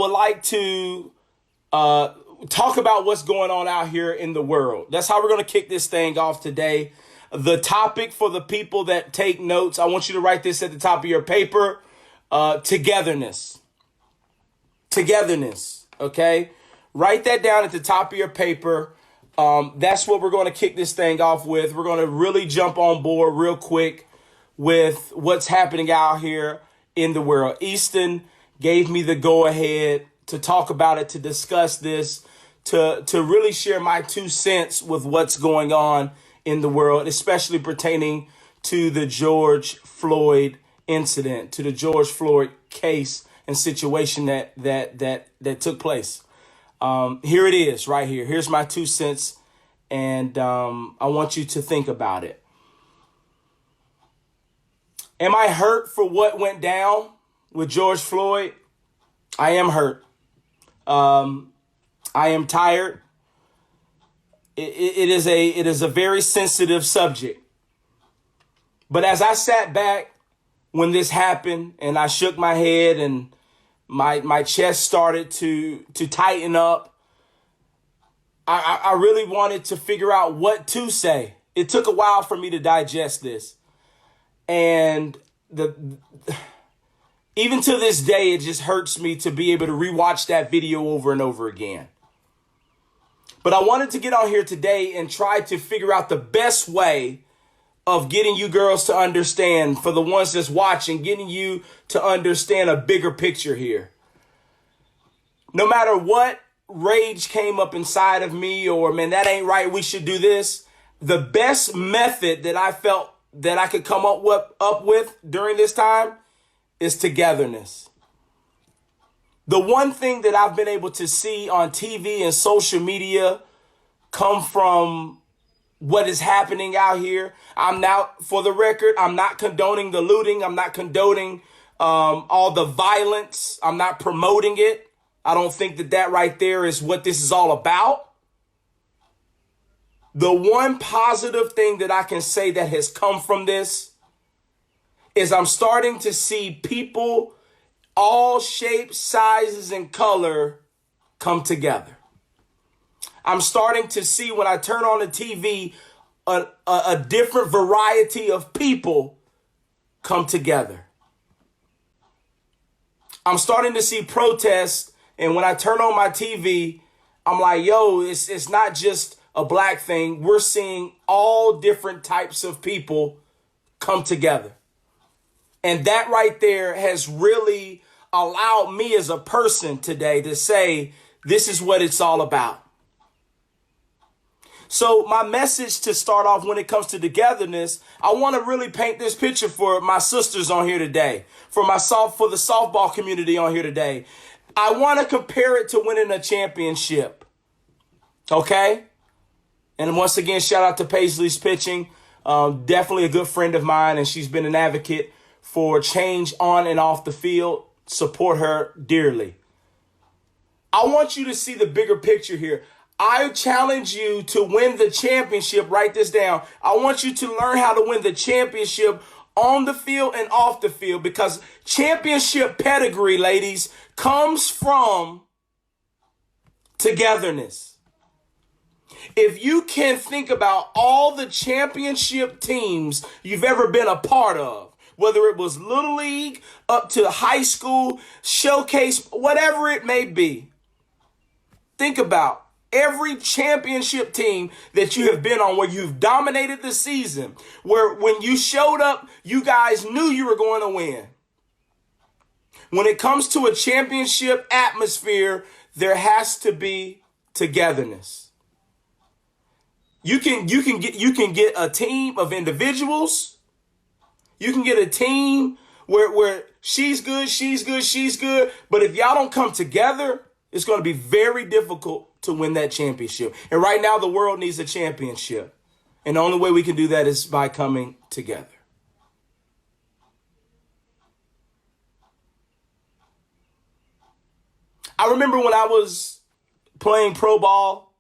would like to talk about what's going on out here in the world. That's how we're going to kick this thing off today. The topic for the people that take notes, I want you to write this at the top of your paper. Togetherness. Togetherness. Okay? Write that down at the top of your paper. That's what we're going to kick this thing off with. We're going to really jump on board real quick with what's happening out here in the world. Easton gave me the go ahead to talk about it, to discuss this, to really share my 2 cents with what's going on in the world, especially pertaining to the George Floyd incident, to the George Floyd case and situation that took place. Here it is right here. Here's my 2 cents. And I want you to think about it. Am I hurt for what went down with George Floyd? I am hurt. I am tired. It is a very sensitive subject. But as I sat back when this happened and I shook my head and my chest started to tighten up, I really wanted to figure out what to say. It took a while for me to digest this. And even to this day, it just hurts me to be able to rewatch that video over and over again. But I wanted to get on here today and try to figure out the best way of getting you girls to understand, for the ones that's watching, getting you to understand a bigger picture here. No matter what rage came up inside of me, or, man, that ain't right, we should do this, the best method that I felt that I could come up with during this time is togetherness. The one thing that I've been able to see on TV and social media come from what is happening out here. For the record, I'm not condoning the looting. I'm not condoning all the violence. I'm not promoting it. I don't think that right there is what this is all about. The one positive thing that I can say that has come from this is I'm starting to see people, all shapes, sizes, and color, come together. I'm starting to see, when I turn on the TV, a different variety of people come together. I'm starting to see protests, and when I turn on my TV, I'm like, yo, it's not just a black thing. We're seeing all different types of people come together. And that right there has really allowed me as a person today to say, this is what it's all about. So my message to start off when it comes to togetherness, I want to really paint this picture for my sisters on here today, for the softball community on here today. I want to compare it to winning a championship. Okay? And once again, shout out to Paisley's Pitching. Definitely a good friend of mine, and she's been an advocate for change on and off the field. Support her dearly. I want you to see the bigger picture here. I challenge you to win the championship. Write this down. I want you to learn how to win the championship on the field and off the field, because championship pedigree, ladies, comes from togetherness. If you can think about all the championship teams you've ever been a part of, whether it was Little League up to high school, showcase, whatever it may be, think about every championship team that you have been on, where you've dominated the season, where when you showed up, you guys knew you were going to win. When it comes to a championship atmosphere, there has to be togetherness. You can get a team of individuals. You can get a team where she's good. But if y'all don't come together, it's going to be very difficult to win that championship. And right now, the world needs a championship. And the only way we can do that is by coming together. I remember when I was playing pro ball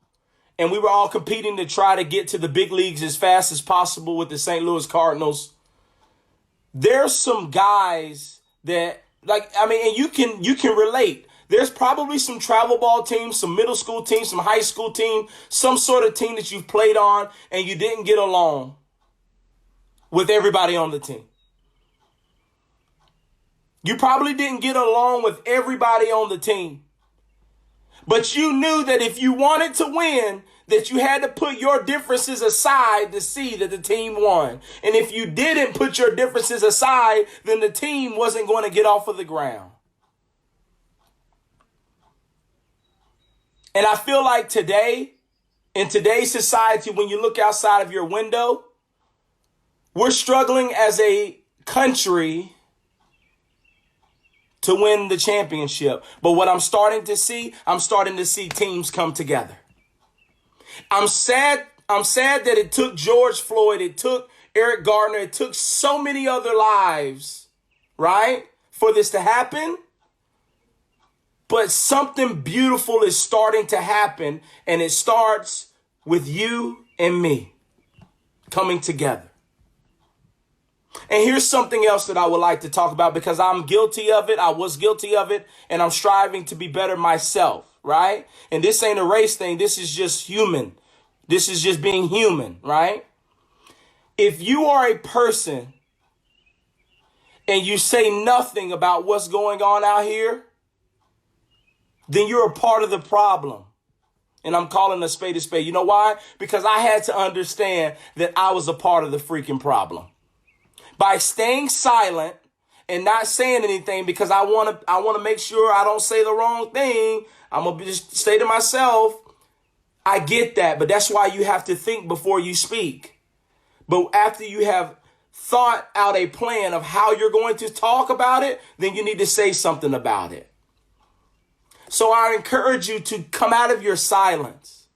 and we were all competing to try to get to the big leagues as fast as possible with the St. Louis Cardinals. There's some guys that, and you can relate. There's probably some travel ball teams, some middle school teams, some high school team, some sort of team that you've played on and you didn't get along with everybody on the team. You probably didn't get along with everybody on the team. But you knew that if you wanted to win, that you had to put your differences aside to see that the team won. And if you didn't put your differences aside, then the team wasn't going to get off of the ground. And I feel like today, in today's society, when you look outside of your window, we're struggling as a country to win the championship. But what I'm starting to see teams come together. I'm sad that it took George Floyd, it took Eric Gardner, it took so many other lives, right, for this to happen. But something beautiful is starting to happen, and it starts with you and me coming together. And here's something else that I would like to talk about, because I'm guilty of it. I was guilty of it, and I'm striving to be better myself, right? And this ain't a race thing. This is just human. This is just being human, right? If you are a person and you say nothing about what's going on out here, then you're a part of the problem. And I'm calling a spade a spade. You know why? Because I had to understand that I was a part of the freaking problem. By staying silent and not saying anything, because I want to make sure I don't say the wrong thing. I'm going to just say to myself, I get that, but that's why you have to think before you speak. But after you have thought out a plan of how you're going to talk about it, then you need to say something about it. So I encourage you to come out of your silence.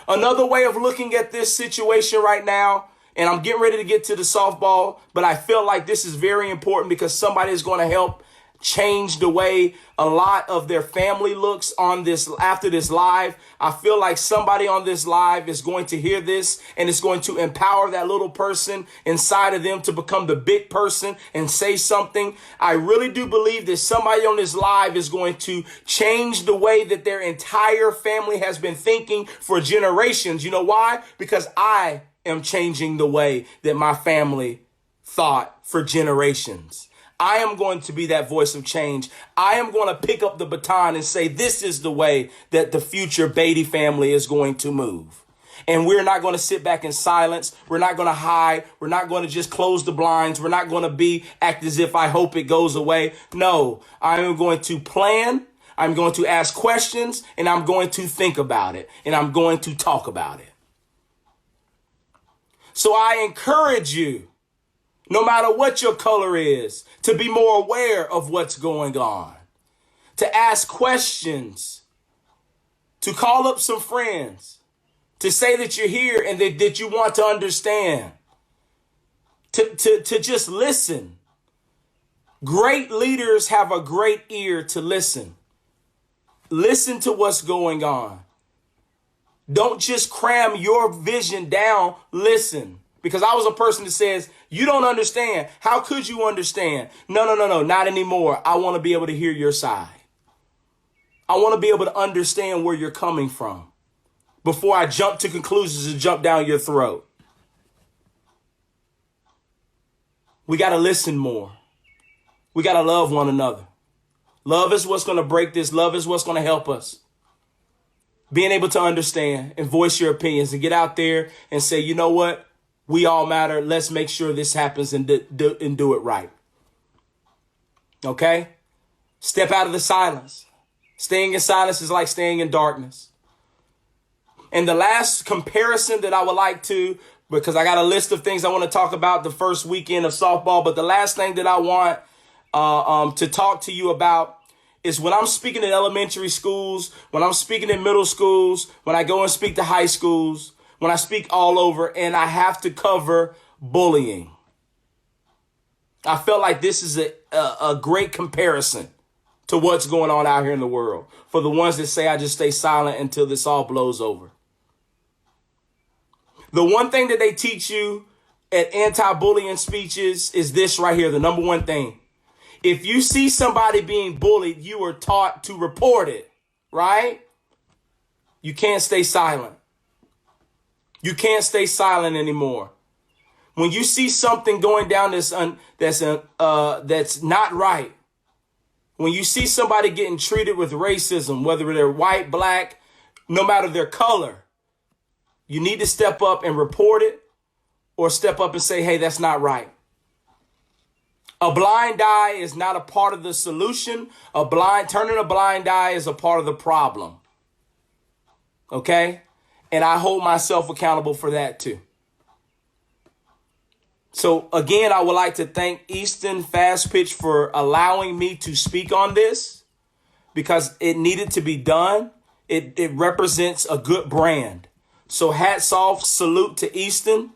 Another way of looking at this situation right now, and I'm getting ready to get to the softball, but I feel like this is very important because somebody is going to help change the way a lot of their family looks on this after this live. I feel like somebody on this live is going to hear this, and it's going to empower that little person inside of them to become the big person and say something. I really do believe that somebody on this live is going to change the way that their entire family has been thinking for generations. You know why? Because I am changing the way that my family thought for generations. I am going to be that voice of change. I am going to pick up the baton and say, this is the way that the future Beatty family is going to move. And we're not going to sit back in silence. We're not going to hide. We're not going to just close the blinds. We're not going to act as if I hope it goes away. No, I am going to plan. I'm going to ask questions, and I'm going to think about it, and I'm going to talk about it. So I encourage you, no matter what your color is, to be more aware of what's going on, to ask questions, to call up some friends, to say that you're here and that you want to understand, to just listen. Great leaders have a great ear to listen. Listen to what's going on. Don't just cram your vision down. Listen. Because I was a person that says, you don't understand. How could you understand? No, not anymore. I want to be able to hear your side. I want to be able to understand where you're coming from before I jump to conclusions and jump down your throat. We got to listen more. We got to love one another. Love is what's going to break this. Love is what's going to help us. Being able to understand and voice your opinions and get out there and say, you know what? We all matter. Let's make sure this happens and do it right. Okay? Step out of the silence. Staying in silence is like staying in darkness. And the last comparison that I would like to, because I got a list of things I want to talk about the first weekend of softball, but the last thing that I want to talk to you about is when I'm speaking in elementary schools, when I'm speaking in middle schools, when I go and speak to high schools, when I speak all over, and I have to cover bullying. I felt like this is a great comparison to what's going on out here in the world for the ones that say I just stay silent until this all blows over. The one thing that they teach you at anti-bullying speeches is this right here, the number one thing. If you see somebody being bullied, you are taught to report it, right? You can't stay silent. You can't stay silent anymore. When you see something going down that's not right, when you see somebody getting treated with racism, whether they're white, black, no matter their color, you need to step up and report it, or step up and say, hey, that's not right. A blind eye is not a part of the solution. Turning a blind eye is a part of the problem. Okay? And I hold myself accountable for that too. So again, I would like to thank Easton Fast Pitch for allowing me to speak on this, because it needed to be done. It represents a good brand. So hats off, salute to Easton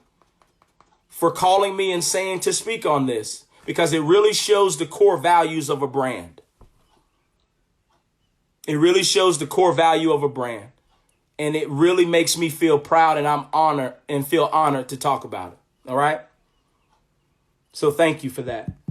for calling me and saying to speak on this, because it really shows the core values of a brand. It really shows the core value of a brand. And it really makes me feel proud, and I'm honored and feel honored to talk about it. All right. So thank you for that.